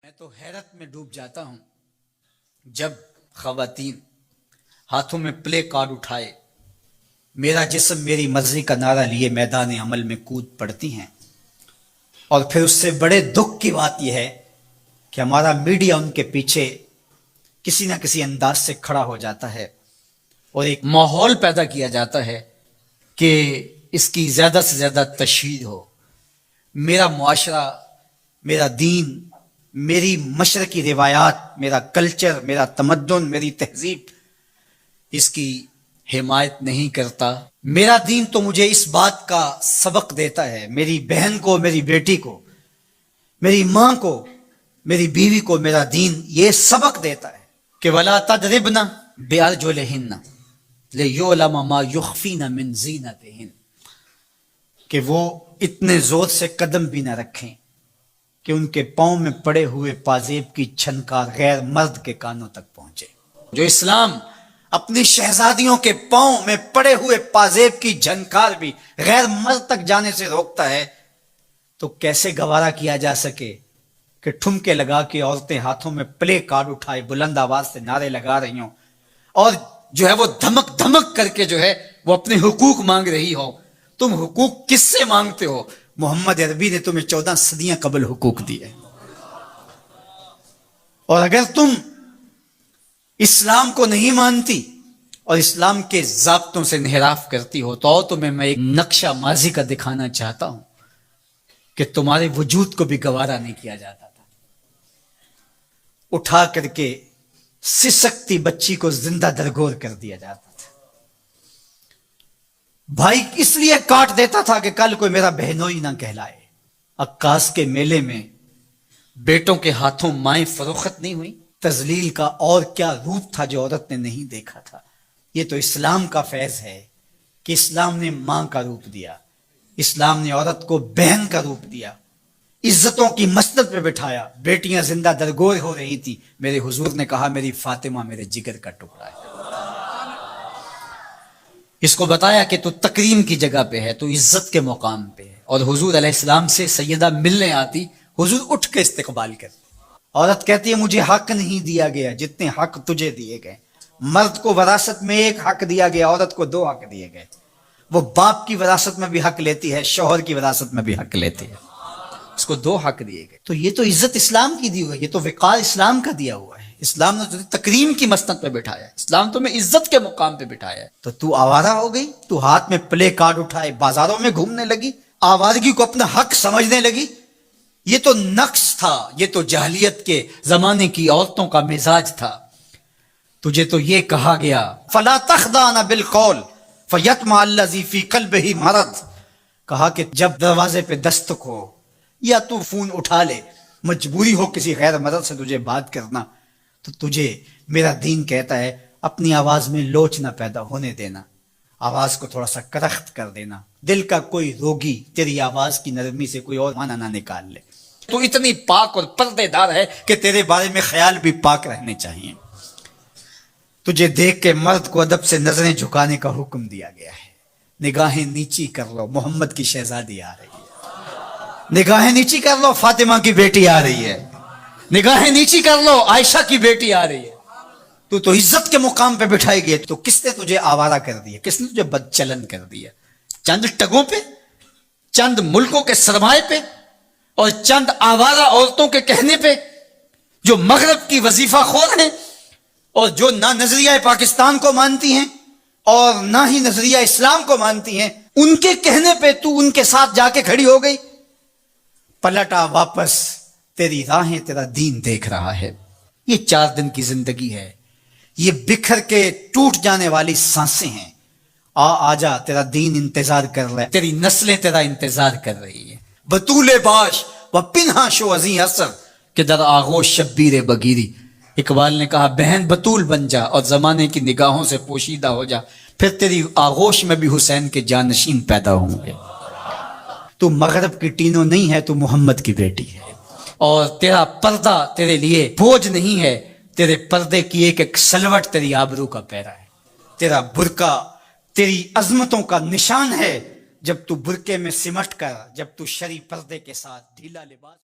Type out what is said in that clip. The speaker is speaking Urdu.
میں تو حیرت میں ڈوب جاتا ہوں جب خواتین ہاتھوں میں پلے کارڈ اٹھائے میرا جسم میری مرضی کا نعرہ لیے میدان عمل میں کود پڑتی ہیں، اور پھر اس سے بڑے دکھ کی بات یہ ہے کہ ہمارا میڈیا ان کے پیچھے کسی نہ کسی انداز سے کھڑا ہو جاتا ہے اور ایک ماحول پیدا کیا جاتا ہے کہ اس کی زیادہ سے زیادہ تشہیر ہو۔ میرا معاشرہ، میرا دین، میری مشرقی روایات، میرا کلچر، میرا تمدن، میری تہذیب اس کی حمایت نہیں کرتا۔ میرا دین تو مجھے اس بات کا سبق دیتا ہے، میری بہن کو، میری بیٹی کو، میری ماں کو، میری بیوی کو میرا دین یہ سبق دیتا ہے کہ وَلَا تَضْرِبْنَ بِأَرْجُلِهِنَّ لِيُعْلَمَ مَا يُخْفِينَ مِنْ زِينَتِهِنَّ، کہ وہ اتنے زور سے قدم بھی نہ رکھیں کہ ان کے پاؤں میں پڑے ہوئے پازیب کی چھنکار غیر مرد کے کانوں تک پہنچے۔ جو اسلام اپنی شہزادیوں کے پاؤں میں پڑے ہوئے پازیب کی جھنکار بھی غیر مرد تک جانے سے روکتا ہے، تو کیسے گوارا کیا جا سکے کہ ٹھمکے لگا کے عورتیں ہاتھوں میں پلے کارڈ اٹھائے بلند آواز سے نعرے لگا رہی ہوں اور جو ہے وہ دھمک دھمک کر کے جو ہے وہ اپنے حقوق مانگ رہی ہو۔ تم حقوق کس سے مانگتے ہو؟ محمد عربی نے تمہیں 14 صدیاں قبل حقوق دیے، اور اگر تم اسلام کو نہیں مانتی اور اسلام کے ضابطوں سے انحراف کرتی ہو تو تمہیں میں ایک نقشہ ماضی کا دکھانا چاہتا ہوں کہ تمہارے وجود کو بھی گوارا نہیں کیا جاتا تھا۔ اٹھا کر کے سسکتی بچی کو زندہ درگور کر دیا جاتا تھا۔ بھائی اس لیے کاٹ دیتا تھا کہ کل کوئی میرا بہنوئی نہ کہلائے۔ عکاس کے میلے میں بیٹوں کے ہاتھوں مائیں فروخت نہیں ہوئی۔ تذلیل کا اور کیا روپ تھا جو عورت نے نہیں دیکھا تھا؟ یہ تو اسلام کا فیض ہے کہ اسلام نے ماں کا روپ دیا، اسلام نے عورت کو بہن کا روپ دیا، عزتوں کی مسند پہ بٹھایا، بیٹیاں زندہ درگور ہو رہی تھی، میرے حضور نے کہا میری فاطمہ میرے جگر کا ٹکڑا ہے۔ اس کو بتایا کہ تو تکریم کی جگہ پہ ہے، تو عزت کے مقام پہ ہے، اور حضور علیہ السلام سے سیدہ ملنے آتی، حضور اٹھ کے استقبال کرتے۔ عورت کہتی ہے مجھے حق نہیں دیا گیا جتنے حق تجھے دیے گئے۔ مرد کو وراثت میں ایک حق دیا گیا، عورت کو 2 حق دیے گئے۔ وہ باپ کی وراثت میں بھی حق لیتی ہے، شوہر کی وراثت میں بھی حق لیتی ہے، اس کو 2 حق دیے گئے۔ تو یہ تو عزت اسلام کی دی ہوئی ہے، یہ تو وقار اسلام کا دیا ہوا ہے۔ اسلام نے تجھے تکریم کی مسند پہ بٹھایا ہے، اسلام تمہیں عزت کے مقام پہ بٹھایا ہے، تو آوارہ ہو گئی، تو ہاتھ میں پلے کارڈ اٹھائے بازاروں میں گھومنے لگی، آوارگی کو اپنا حق سمجھنے لگی۔ یہ تو نقص تھا، یہ تو جاہلیت کے زمانے کی عورتوں کا مزاج تھا۔ تجھے تو یہ کہا گیا فَلَا تَخْضَعْنَ بِالْقَوْلِ فَيَطْمَعَ الَّذِي فِي قَلْبِهِ مَرَضٌ، کہا کہ جب دروازے پہ دستک ہو یا تو فون اٹھا لے، مجبوری ہو کسی غیر مرد سے تجھے بات کرنا، تو تجھے میرا دین کہتا ہے اپنی آواز میں لوچ نہ پیدا ہونے دینا، آواز کو تھوڑا سا کرخت کر دینا، دل کا کوئی روگی تیری آواز کی نرمی سے کوئی اور معنی نہ نکال لے۔ تو اتنی پاک اور پردے دار ہے کہ تیرے بارے میں خیال بھی پاک رہنے چاہیے۔ تجھے دیکھ کے مرد کو ادب سے نظریں جھکانے کا حکم دیا گیا ہے۔ نگاہیں نیچی کر لو، محمد کی شہزادی آ رہی ہے، نگاہیں نیچی کر لو، فاطمہ کی بیٹی آ رہی ہے، نگاہیں نیچی کر لو، عائشہ کی بیٹی آ رہی ہے۔ تو عزت کے مقام پہ بٹھائی گئی، تو کس نے تجھے آوارہ کر دیا؟ کس نے تجھے بدچلن کر دیا؟ چند ٹگوں پہ، چند ملکوں کے سرمائے پہ، اور چند آوارہ عورتوں کے کہنے پہ جو مغرب کی وظیفہ خور ہیں اور جو نہ نظریہ پاکستان کو مانتی ہیں اور نہ ہی نظریہ اسلام کو مانتی ہیں، ان کے کہنے پہ تو ان کے ساتھ جا کے کھڑی ہو گئی۔ پلٹا واپس، تیری راہیں تیرا دین دیکھ رہا ہے۔ یہ 4 دن کی زندگی ہے، یہ بکھر کے ٹوٹ جانے والی سانسیں ہیں۔ آجا، تیرا دین انتظار کر رہا ہے، تیری نسلیں تیرا انتظار کر رہی ہیں۔ بطول باش و پنہا شو ازیں اثر کہ در آغوش شبیر بگیری۔ اقبال نے کہا بہن بطول بن جا اور زمانے کی نگاہوں سے پوشیدہ ہو جا، پھر تیری آغوش میں بھی حسین کے جانشین پیدا ہوں گے۔ تو مغرب کی ٹینوں نہیں ہے، تو محمد کی بیٹی ہے، اور تیرا پردہ تیرے لیے بوجھ نہیں ہے، تیرے پردے کی ایک ایک سلوٹ تیری آبرو کا پیرا ہے۔ تیرا برقع تیری عظمتوں کا نشان ہے، جب تو برقعے میں سمٹ کر، جب تو شرعی پردے کے ساتھ ڈھیلا لباس